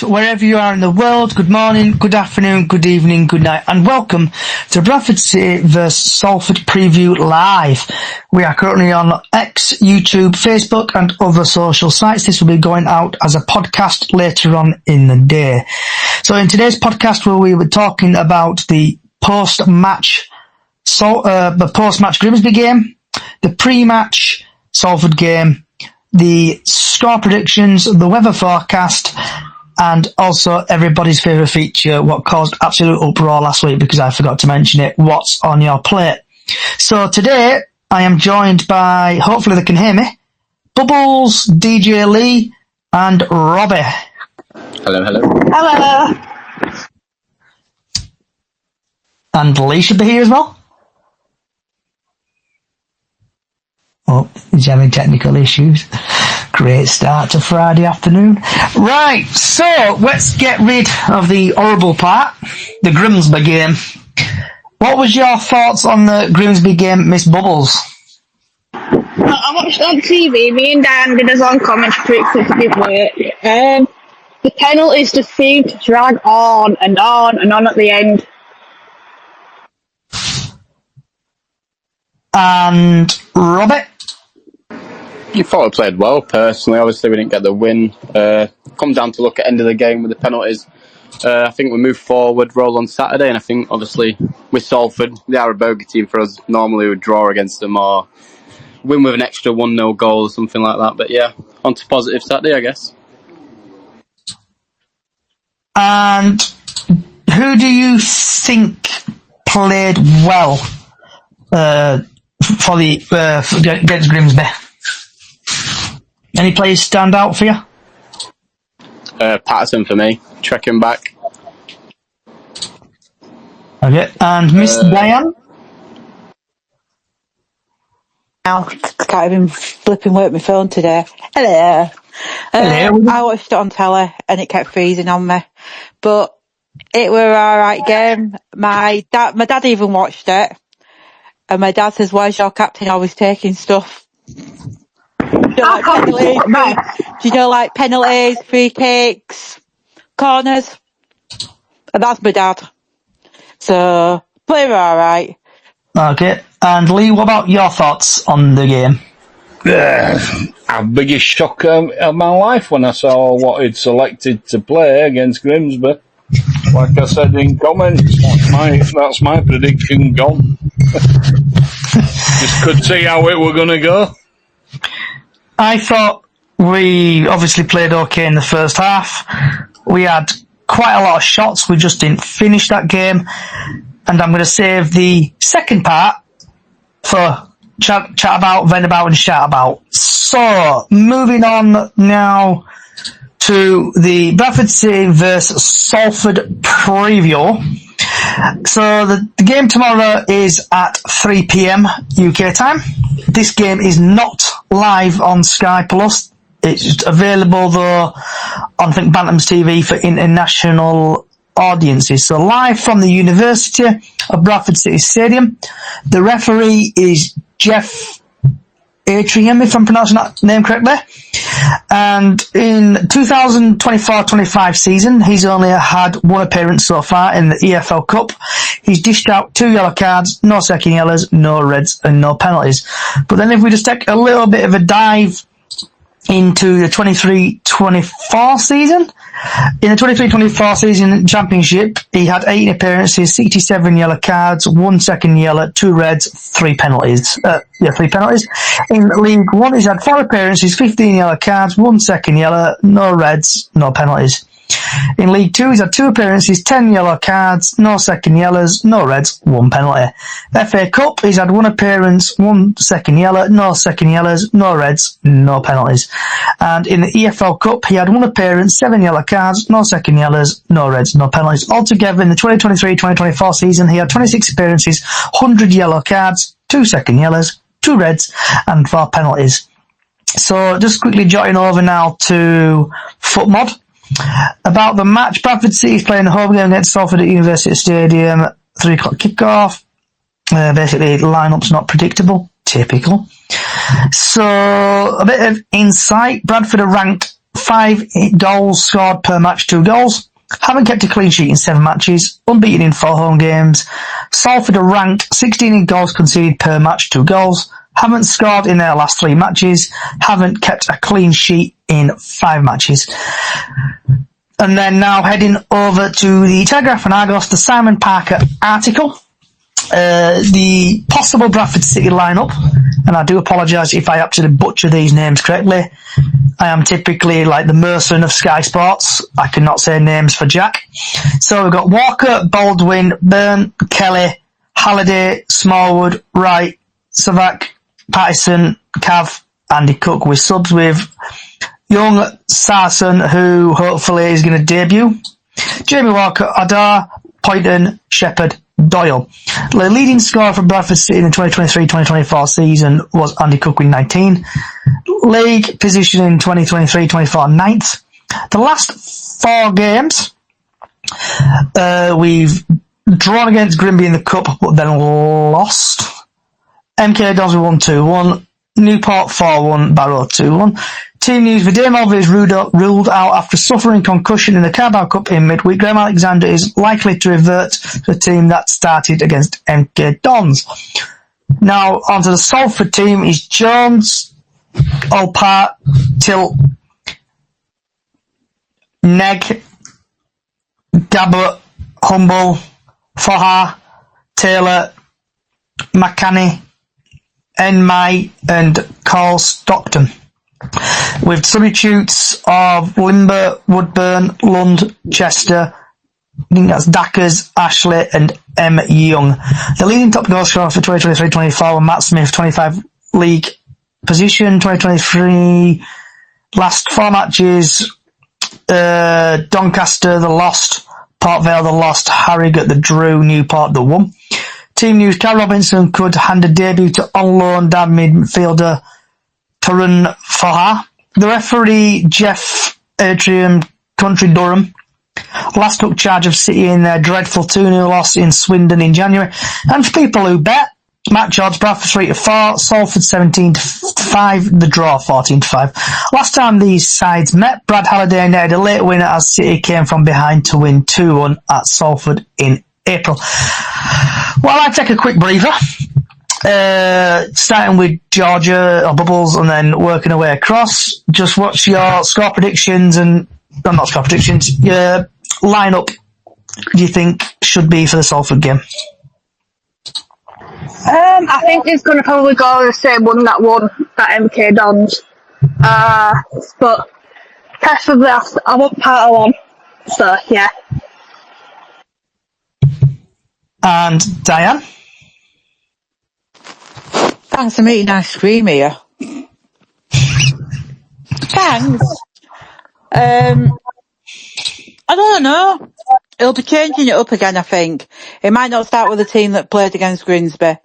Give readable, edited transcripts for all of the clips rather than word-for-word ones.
wherever you are in the world, good morning, good afternoon, good evening, good night, and welcome to Bradford City vs Salford Preview Live. We are currently on X, YouTube, Facebook, and other social sites. This will be going out as a podcast later on in the day. So in today's podcast, where we were talking about the post-match Grimsby game, the pre-match Salford game, the score predictions, the weather forecast, and also everybody's favourite feature, what caused absolute uproar last week because I forgot to mention it, what's on your plate. So today, I am joined by, hopefully they can hear me, Bubbles, DJ Lee, and Robbie. Hello, hello. Hello. And Lee should be here as well. Oh, he's having technical issues. Great start to Friday afternoon. Right, so let's get rid of the horrible part, the Grimsby game. What was your thoughts on the Grimsby game, Miss Bubbles? I watched it on TV. Me and Dan did his own commentary because it didn't work. The penalties just seemed to drag on and on and on at the end. And Robert? You thought I played well, personally. Obviously, we didn't get the win. Come down to look at end of the game with the penalties. I think we moved forward, roll on Saturday, and I think, obviously, with Salford, they are a bogey team for us. Normally, we would draw against them or win with an extra 1-0 goal or something like that. But yeah, on to positive Saturday, I guess. And who do you think played well against Grimsby? Any players stand out for you? Patterson for me, checking back. Okay, and Miss Diane? Now, I can't even flipping work my phone today. Hello. Hello. I watched it on telly and it kept freezing on me. But it were alright game. My dad even watched it. And my dad says, "Where's your captain always taking stuff?" Like penalties, free kicks, corners. And that's my dad. So, play were alright. Okay, and Lee, what about your thoughts on the game? Our biggest shock of my life when I saw what he'd selected to play against Grimsby. Like I said in comments, that's my prediction gone. Just could see how it were going to go. I thought we obviously played okay in the first half. We had quite a lot of shots. We just didn't finish that game. And I'm going to save the second part for chat about, vent about, and shout about. So, moving on now to the Bradford City vs Salford preview. So the game tomorrow is at 3 p.m. UK time. This game is not live on Sky Plus. It's available though on, I think, Bantams TV for international audiences. So live from the University of Bradford City Stadium. The referee is Jeff Atrium, if I'm pronouncing that name correctly. And in 2024-25 season, he's only had one appearance so far in the EFL Cup. He's dished out 2 yellow cards, no second yellows, no reds, and no penalties. But then if we just take a little bit of a dive into the 23-24 season, in the 23-24 season championship, he had 18 appearances, 67 yellow cards, 1 second yellow, 2 reds, 3 penalties. 3 penalties. In League 1, he's had 4 appearances, 15 yellow cards, 1 second yellow, no reds, no penalties. In League 2, he's had 2 appearances, 10 yellow cards, no second yellows, no reds, 1 penalty. FA Cup, he's had 1 appearance, 1 second yellow, no second yellows, no reds, no penalties. And in the EFL Cup, he had 1 appearance, 7 yellow cards, no second yellows, no reds, no penalties. Altogether, in the 2023-2024 season, he had 26 appearances, 100 yellow cards, 2 second yellows, 2 reds, and 4 penalties. So, just quickly jotting over now to FootMod. About the match, Bradford City is playing a home game against Salford at University Stadium, 3 o'clock kickoff. Basically, the lineup's not predictable. Typical. So, a bit of insight. Bradford are ranked 5 goals scored per match, 2 goals. Haven't kept a clean sheet in 7 matches, unbeaten in 4 home games. Salford are ranked 16 in goals conceded per match, 2 goals. Haven't scored in their last 3 matches. Haven't kept a clean sheet in 5 matches. And then now heading over to the Telegraph and Argos, the Simon Parker article. The possible Bradford City lineup, and I do apologise if I absolutely butcher these names correctly. I am typically like the Merson of Sky Sports. I cannot say names for Jack. So we've got Walker, Baldwin, Byrne, Kelly, Halliday, Smallwood, Wright, Savak, Patterson, Cav, Andy Cook, with subs with young Sarson, who hopefully is going to debut, Jamie Walker, Adar, Poynton, Shepherd, Doyle. The leading scorer for Bradford City in the 2023-2024 season was Andy Cook with 19. League position in 2023-24 9th. The last 4 games, we've drawn against Grimby in the Cup, but then lost. MK Dons won 2-1. Newport 4-1. Barrow 2-1. Team news: Vidal is ruled out after suffering concussion in the Carabao Cup in midweek. Graham Alexander is likely to revert to the team that started against MK Dons. Now, onto the Salford team is Jones, Olpart, Till, Neg, Gabbert, Humble, Foha, Taylor, McCanny, Enmai, and Carl Stockton, with substitutes of Limber, Woodburn, Lund, Chester, I think that's Dackers, Ashley, and M. Young. The leading top goal scorer for 2023-24 was Matt Smith, 25 league position. 2023 last 4 matches, Doncaster the lost, Port Vale the lost, Harrogate the drew, Newport the won. Team news: Cal Robinson could hand a debut to on loan down midfielder Tarun Foha. The referee, Jeff Atrium, Country Durham, last took charge of City in their dreadful 2-0 loss in Swindon in January. And for people who bet, match odds: Bradford 3-4, Salford 17-5, the draw 14-5. Last time these sides met, Brad Halliday netted a late winner as City came from behind to win 2-1 at Salford in April. Well, I take a quick breather. Starting with Georgia or Bubbles and then working away across. Just what's your score predictions not score predictions, your lineup do you think should be for the Salford game? I think it's going to probably go the same one that won at MK Dons. But preferably I want part of one. So, yeah. And Diane? Thanks for eating ice cream here. Thanks. I don't know. He'll be changing it up again, I think. It might not start with the team that played against Grimsby.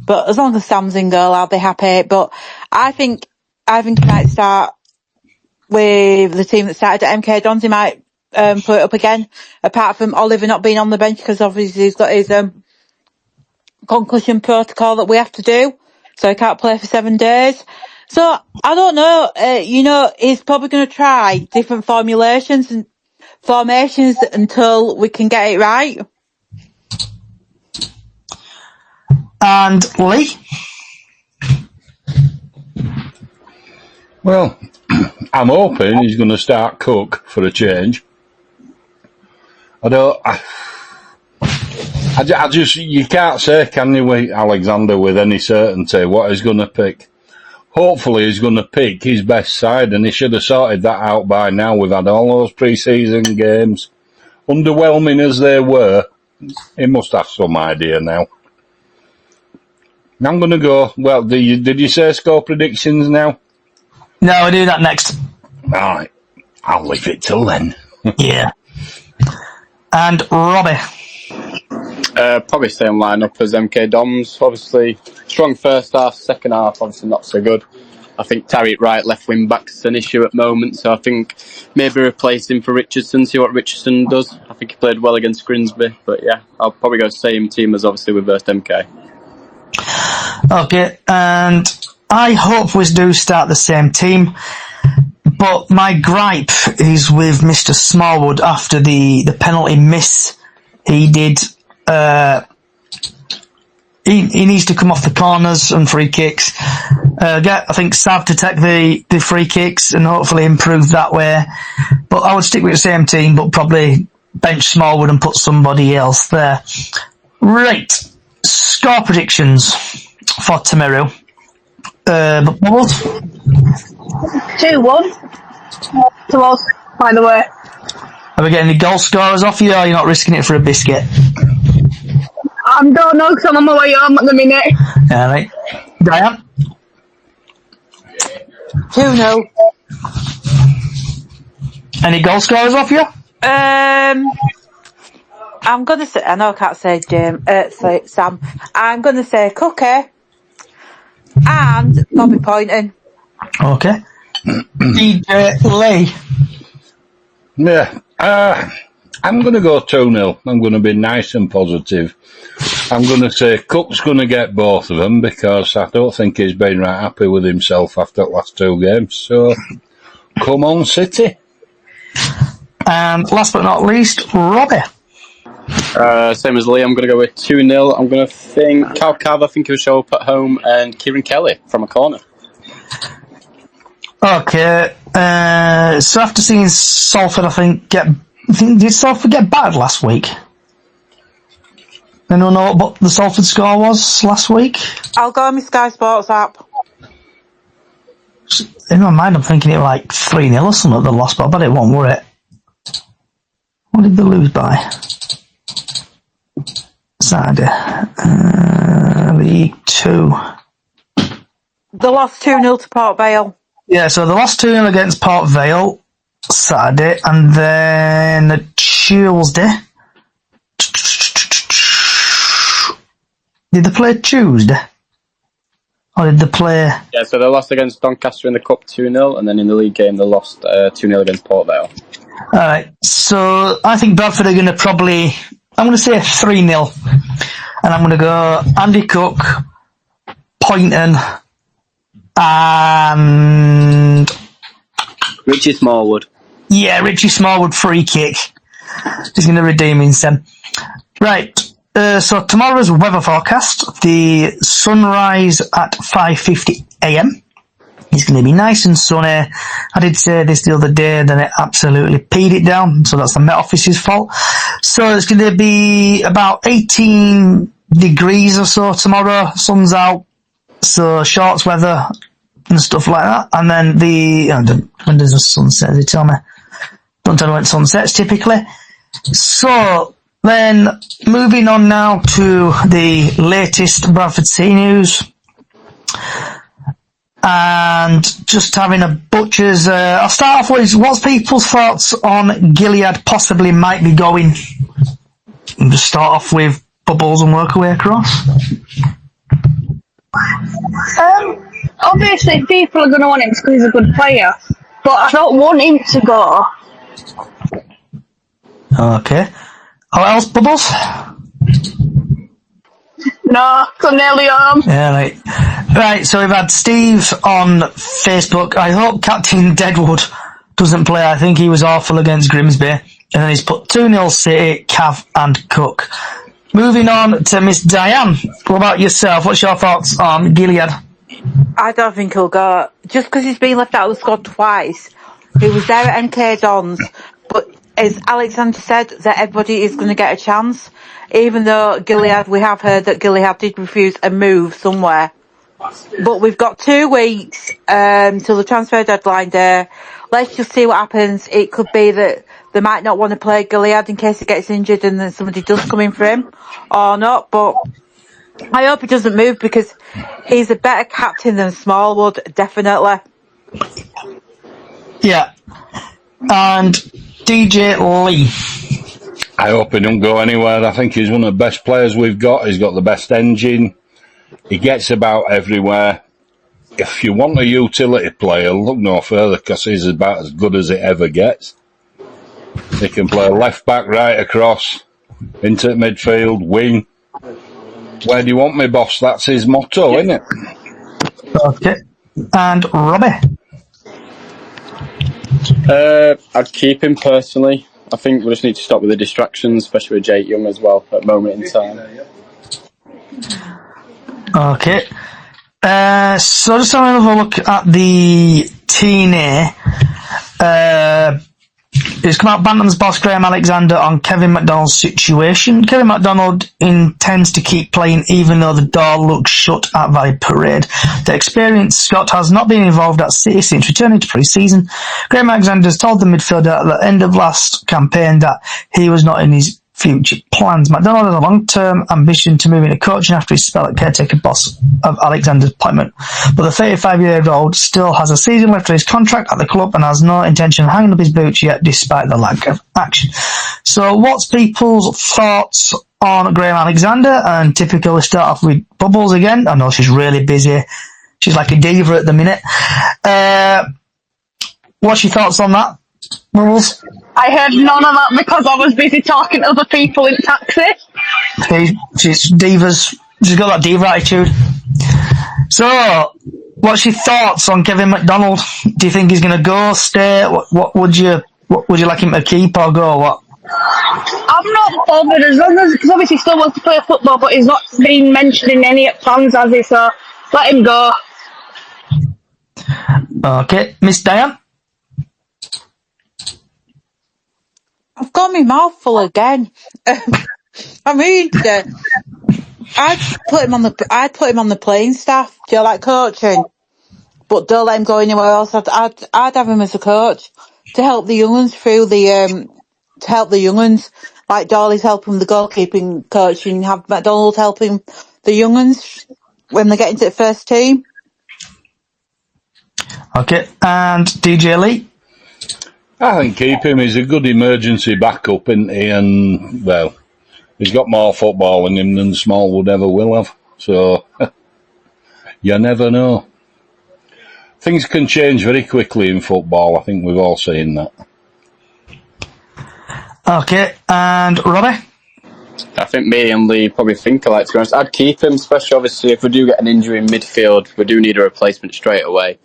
But as long as Sam's in goal, I'll be happy. But I think he might start with the team that started at MK Dons. He might put it up again. Apart from Oliver not being on the bench, because obviously he's got his concussion protocol that we have to do. So he can't play for 7 days. So, I don't know. He's probably going to try different formulations and formations until we can get it right. And Lee? Well, I'm hoping he's going to start Cook for a change. You can't say, can you, with Alexander with any certainty what he's going to pick. Hopefully he's going to pick his best side, and he should have sorted that out by now. We've had all those pre-season games. Underwhelming as they were, he must have some idea now. I'm going to go, well, did you say score predictions now? No, we'll do that next. Alright, I'll leave it till then. Yeah. And Robbie? Probably same lineup as MK Dons. Obviously, strong first half, second half, obviously not so good. I think Tariq Wright left wing back's an issue at the moment, so I think maybe replace him for Richardson, see what Richardson does. I think he played well against Grimsby, but yeah, I'll probably go same team as obviously we versed MK. Okay, and I hope we do start the same team, But my gripe is with Mr. Smallwood after the penalty miss he did. He needs to come off the corners and free kicks. Get, I think, Sav to take the free kicks and hopefully improve that way. But I would stick with the same team, but probably bench Smallwood and put somebody else there. Right. Score predictions for tomorrow. Bubbles? 2-1 to us, by the way. Are we getting any goal scorers off you, or are you not risking it for a biscuit? I don't know, because I'm on my way home at the minute. Alright. Diane? 2-0. Any goal scorers off you? I'm going to say, I know I can't say Sam. I'm going to say Cookie and Bobby Poynton. Okay. DJ Lee? Yeah. I'm going to go 2-0. I'm going to be nice and positive. I'm going to say Cook's going to get both of them because I don't think he's been right happy with himself after the last 2 games. So, come on, City. And last but not least, Robbie. Same as Lee, I'm going to go with 2-0. I'm going to think Cav, I think he'll show up at home, and Kieran Kelly from a corner. Okay. So after seeing Salford, did Salford get battered last week? Anyone know what the Salford score was last week? I'll go on my Sky Sports app. In my mind, I'm thinking it was like 3-0 or something that they lost, but I bet it won't, were it? What did they lose by? Saturday. League 2. They lost 2-0 to Port Vale. Yeah, so they lost 2-0 against Port Vale Saturday, and then Tuesday. Did they play Tuesday? Or did they play... Yeah, so they lost against Doncaster in the Cup 2-0, and then in the league game they lost 2-0 against Port Vale. Alright, so I think Bradford are going to probably... I'm going to say 3-0. And I'm going to go Andy Cook, Poynton, and... Richie Smallwood. Yeah, Richie Smallwood free kick. He's going to redeem himself. Right. So tomorrow's weather forecast, the sunrise at 5:50 a.m. It's going to be nice and sunny. I did say this the other day, then it absolutely peed it down, so that's the Met Office's fault. So it's going to be about 18 degrees or so tomorrow, sun's out, so shorts weather and stuff like that. And then when does the sunset, they tell me? Don't tell me when it sunsets typically. So, then, moving on now to the latest Bradford Sea news. And just having a butcher's... I'll start off with, what's people's thoughts on Gilead possibly might be going? And just start off with Bubbles and work away across. Obviously, people are going to want him because he's a good player. But I don't want him to go. Okay. What else, Bubbles? No, come nearly home. Yeah, right. Right, so we've had Steve on Facebook. I hope Captain Deadwood doesn't play. I think he was awful against Grimsby. And then he's put 2-0 City, Cav and Cook. Moving on to Miss Diane. What about yourself? What's your thoughts on Gilead? I don't think he'll go. Just because he's been left out of the squad twice. He was there at MK Dons, but as Alexander said, that everybody is going to get a chance. Even though Gilead, we have heard that Gilead did refuse a move somewhere. But we've got 2 weeks till the transfer deadline day. Let's just see what happens. It could be that they might not want to play Gilead in case he gets injured and then somebody does come in for him or not. But I hope he doesn't move because he's a better captain than Smallwood, definitely. Yeah. And DJ Lee. I hope he don't go anywhere. I think he's one of the best players we've got. He's got the best engine. He gets about everywhere. If you want a utility player, look no further because he's about as good as it ever gets. He can play left back, right across, into midfield, wing. Where do you want me, boss? That's his motto, isn't it? Okay. And Robbie. I'd keep him personally. I think we just need to stop with the distractions, especially with Jake Young as well at the moment in time. Okay. So just having another look at the TNA. It's come out Bantam's boss Graham Alexander on Kevin McDonald's situation. Kevin McDonald intends to keep playing even though the door looks shut at Valley Parade. The experienced Scot has not been involved at City since returning to pre-season. Graham Alexander has told the midfielder at the end of last campaign that he was not in his future plans. McDonald has a long-term ambition to move into coaching after his spell at caretaker boss of Alexander's appointment. But the 35-year-old still has a season left of his contract at the club and has no intention of hanging up his boots yet, despite the lack of action. So what's people's thoughts on Graham Alexander? And typically start off with Bubbles again. I know she's really busy. She's like a diva at the minute. What's your thoughts on that, Bubbles? I heard none of that because I was busy talking to other people in taxi. She's divas. She's got that diva attitude. So, what's your thoughts on Kevin McDonald? Do you think he's going to go, stay? What would you like him to keep or go? What? I'm not bothered as long as, because obviously he still wants to play football, but he's not been mentioned in any plans, has he? So let him go. Okay, Miss Diane. I've got my mouth full again. I mean, I'd put him on the playing staff. Do you like coaching? But don't let him go anywhere else. I'd have him as a coach to help the younguns through like Dolly's helping the goalkeeping coach, and have McDonald helping the younguns when they get into the first team. Okay, and DJ Lee. I think keep him. He's a good emergency backup, isn't he? And, well, he's got more football in him than Smallwood ever will have. So, you never know. Things can change very quickly in football. I think we've all seen that. Okay, and Robbie? I think me and Lee probably think alike, to be honest. I'd keep him, especially obviously if we do get an injury in midfield, we do need a replacement straight away.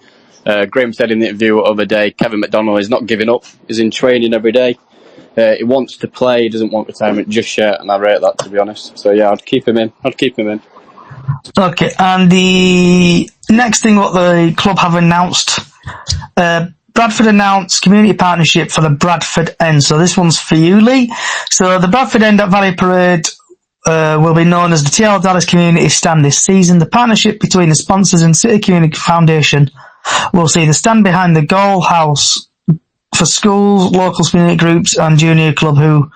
Graham said in the interview the other day, Kevin McDonald is not giving up. He's in training every day. He wants to play. He doesn't want retirement just yet, and I rate that, to be honest. So yeah, I'd keep him in. Okay, and the next thing what the club have announced, Bradford announced community partnership for the Bradford End. So this one's for you, Lee. So the Bradford End at Valley Parade will be known as the TL Dallas Community Stand this season. The partnership between the sponsors and City Community Foundation will see the stand behind the goal house for schools, local community groups and junior club who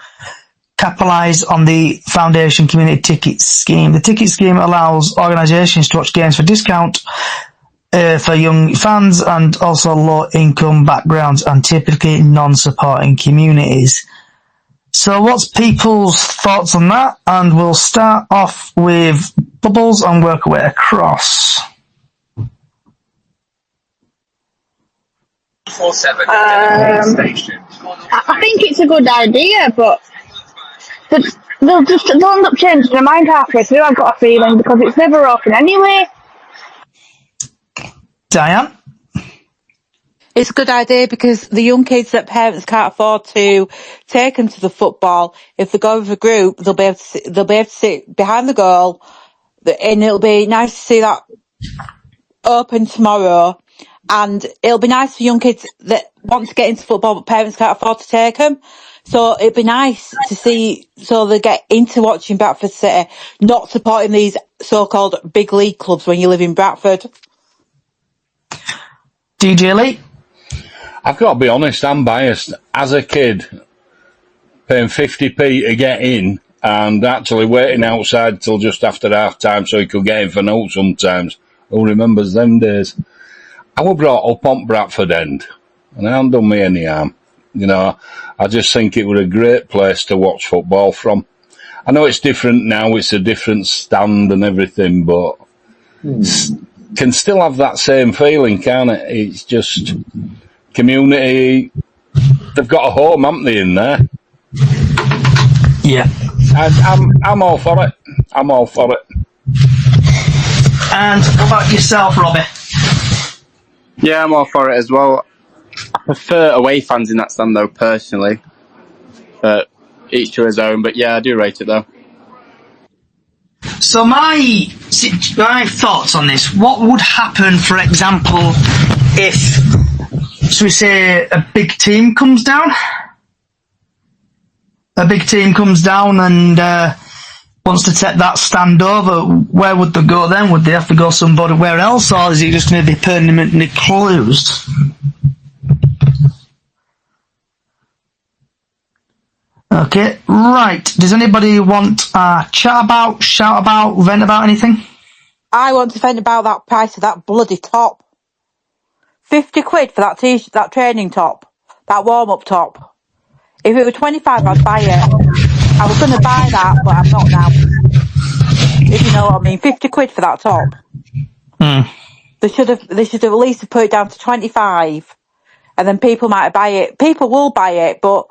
capitalise on the foundation community ticket scheme. The ticket scheme allows organisations to watch games for discount for young fans and also low income backgrounds and typically non-supporting communities. So what's people's thoughts on that? And we'll start off with Bubbles and work our way across. I think it's a good idea, but they'll end up changing their mind halfway through, I've got a feeling, because it's never open anyway. Diane? It's a good idea because the young kids that parents can't afford to take them to the football, if they go with a group, they'll be able to sit behind the goal, and it'll be nice to see that open tomorrow. And it'll be nice for young kids that want to get into football but parents can't afford to take them. So it'd be nice to see, so they get into watching Bradford City, not supporting these so-called big league clubs when you live in Bradford. DJ Lee? I've got to be honest, I'm biased. As a kid, paying 50p to get in and actually waiting outside till just after half time so he could get in for note sometimes. Who remembers them days? I was brought up on Bradford End, and it hasn't done me any harm. You know, I just think it was a great place to watch football from. I know it's different now, it's a different stand and everything, but can still have that same feeling, can't it? It's just community. They've got a home, haven't they, in there? Yeah. I'm all for it. I'm all for it. And how about yourself, Robbie? Yeah, I'm all for it as well. I prefer away fans in that stand, though, personally. Each to his own, but yeah, I do rate it, though. So my thoughts on this, what would happen, for example, if, so we say, a big team comes down? A big team comes down and wants to take that stand over, where would they go then? Would they have to go somewhere else, or is it just going to be permanently closed? Okay, right. Does anybody want to chat about, shout about, vent about anything? I want to vent about that price of that bloody top. 50 quid for that that training top, that warm-up top. If it were 25, I'd buy it. I was going to buy that, but I'm not now. If you know what I mean, 50 quid for that top. They should have at least put it down to 25, and then people might buy it. People will buy it, but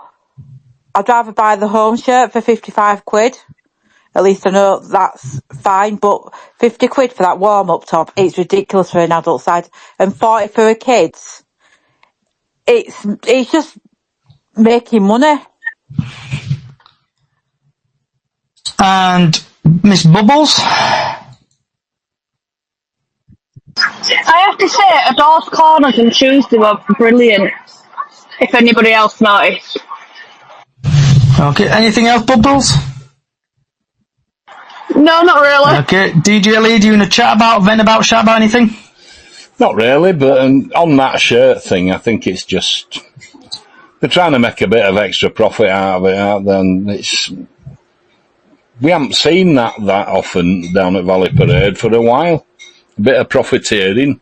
I'd rather buy the home shirt for 55 quid. At least I know that's fine, but 50 quid for that warm-up top, it's ridiculous for an adult side. And 40 for a kids. It's just making money. And Miss Bubbles? I have to say, Ador's corners on Tuesday were brilliant, if anybody else noticed. Okay, anything else, Bubbles? No, not really. Okay, DJ Lee, do you want to chat about, vent about, shout about anything? Not really, but on that shirt thing, I think it's just... They're trying to make a bit of extra profit out of it, aren't they? And we haven't seen that often down at Valley Parade for a while. A bit of profiteering.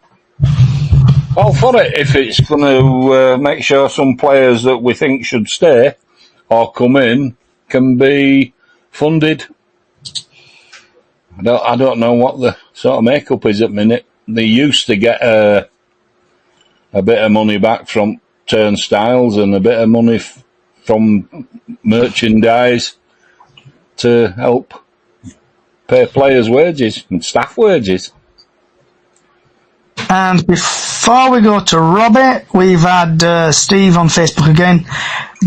All for it, if it's going to make sure some players that we think should stay or come in can be funded. I don't know what the sort of makeup is at the minute. They used to get a bit of money back from turnstiles and a bit of money from merchandise to help pay players' wages and staff wages. And before we go to Robbie, we've had Steve on Facebook again.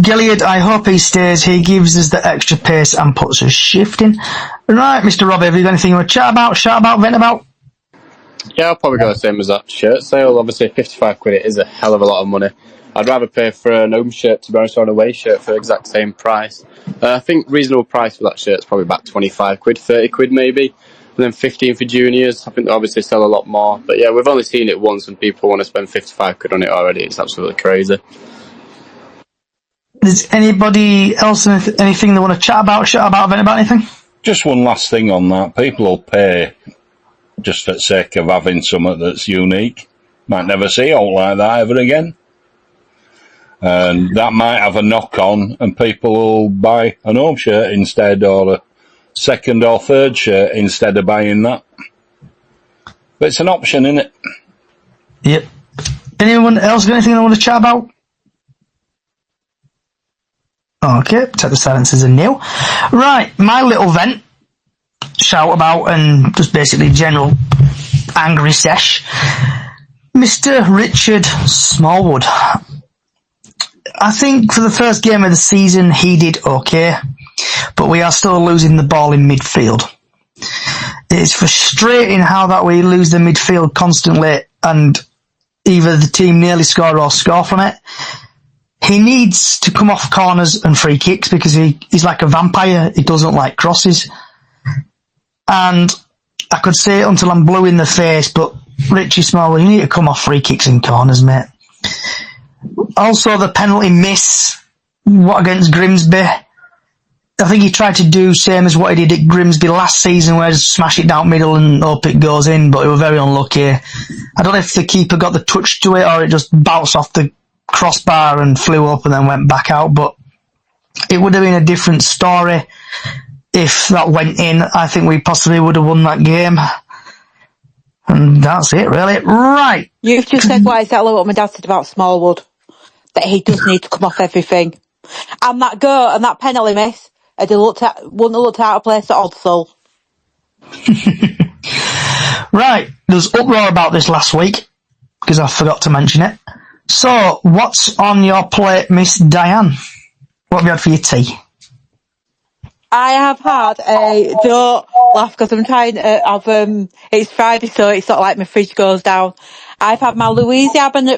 Gilead, I hope he stays. He gives us the extra pace and puts us shifting. Right, Mr. Robbie, have you got anything you want to chat about, vent about? Yeah, I'll probably go the same as that shirt sale. Obviously, 55 quid, it is a hell of a lot of money. I'd rather pay for an home shirt, to be honest, or an away shirt for the exact same price. I think reasonable price for that shirt is probably about 25 quid, 30 quid maybe. And then 15 for juniors. I think they obviously sell a lot more. But yeah, we've only seen it once and people want to spend 55 quid on it already. It's absolutely crazy. Does anybody else anything they want to chat about, vent about anything? Just one last thing on that. People will pay just for the sake of having something that's unique. Might never see out like that ever again. And that might have a knock-on and people will buy an home shirt instead, or a second or third shirt instead of buying that. But it's an option, isn't it? Yep. Anyone else got anything they want to chat about? Okay, take the silence as a nil. Right, my little vent, shout about, and just basically general angry sesh. Mr. Richard Smallwood. I think for the first game of the season he did okay, but we are still losing the ball in midfield. It's frustrating how that we lose the midfield constantly and either the team nearly score or score from it. He needs to come off corners and free kicks because he's like a vampire. He doesn't like crosses. And I could say it until I'm blue in the face, but Richie Smallwood, you need to come off free kicks and corners, mate. Also, the penalty miss against Grimsby. I think he tried to do same as what he did at Grimsby last season, where he smash it down middle and hope it goes in, but he was very unlucky. I don't know if the keeper got the touch to it or it just bounced off the crossbar and flew up and then went back out, but it would have been a different story if that went in. I think we possibly would have won that game. And that's it, really. Right. You've just said exactly what my dad said about Smallwood, that he does need to come off everything. And that goal and that penalty miss, wouldn't have looked out of place at Odsall. Right. There was uproar about this last week, because I forgot to mention it. So, what's on your plate, Miss Diane? What have you had for your tea? I have had don't laugh because I'm trying to have, it's Friday, so it's sort of like my fridge goes down. I've had my Louisiana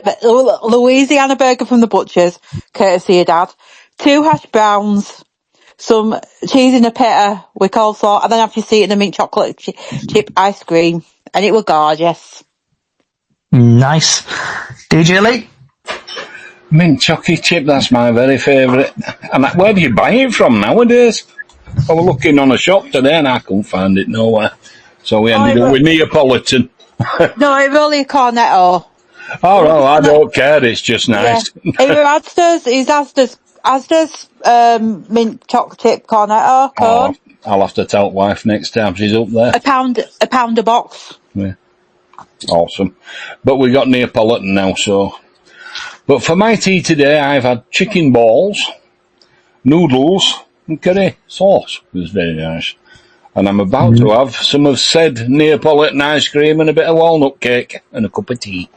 burger from the butcher's, courtesy of Dad, 2 hash browns, some cheese in a pita with coleslaw, and then I've just eaten a mint chocolate chip ice cream, and it was gorgeous. Nice. DJ Lee? Mint chocolate chip, that's my very favourite. And where do you buy it from nowadays? I was looking on a shop today and I couldn't find it nowhere. So we ended up with Neapolitan. No, it was only a cornetto. Oh, well, I don't care, it's just nice. Yeah. It's Asda's mint chocolate chip cornetto cone. Oh, I'll have to tell wife next time she's up there. A pound a box. Yeah. Awesome. But we got Neapolitan now, so. But for my tea today, I've had chicken balls, noodles, and curry sauce. It was very nice. And I'm about to have some of said Neapolitan ice cream and a bit of walnut cake and a cup of tea.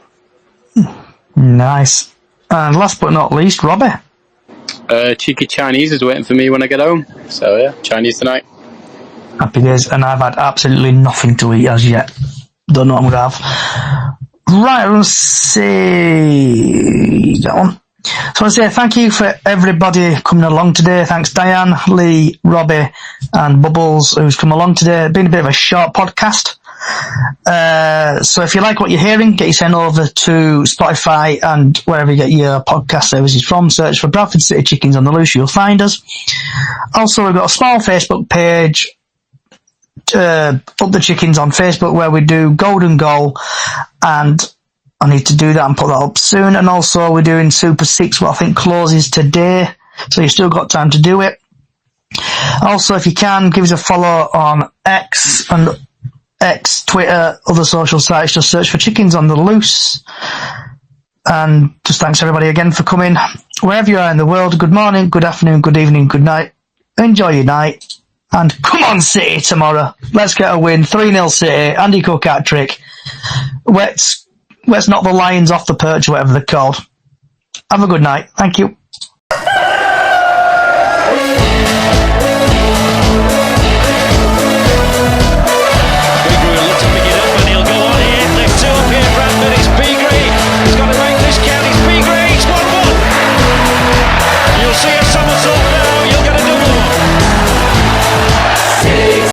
Nice. And last but not least, Robbie. Cheeky Chinese is waiting for me when I get home. So yeah, Chinese tonight. Happy days. And I've had absolutely nothing to eat as yet. Don't know what I'm going to have. Right, I'm going to say that one. So I want to say thank you for everybody coming along today. Thanks Diane, Lee, Robbie and Bubbles who's come along today. It's been a bit of a short podcast. So if you like what you're hearing, get yourself over to Spotify and wherever you get your podcast services from. Search for Bradford City Chickens on the Loose, you'll find us. Also, we've got a small Facebook page, Up the Chickens on Facebook, where we do Golden Goal, and I need to do that and put that up soon. And also we're doing Super 6, what I think closes today, so you've still got time to do it. Also, if you can, give us a follow on X, Twitter, other social sites. Just search for Chickens on the Loose. And just thanks everybody again for coming. Wherever you are in the world, good morning, good afternoon, good evening, good night. Enjoy your night. And come on, City, tomorrow. Let's get a win. 3-0 City. Andy Cook hat-trick. Let's knock the Lions off the perch, or whatever they're called. Have a good night. Thank you.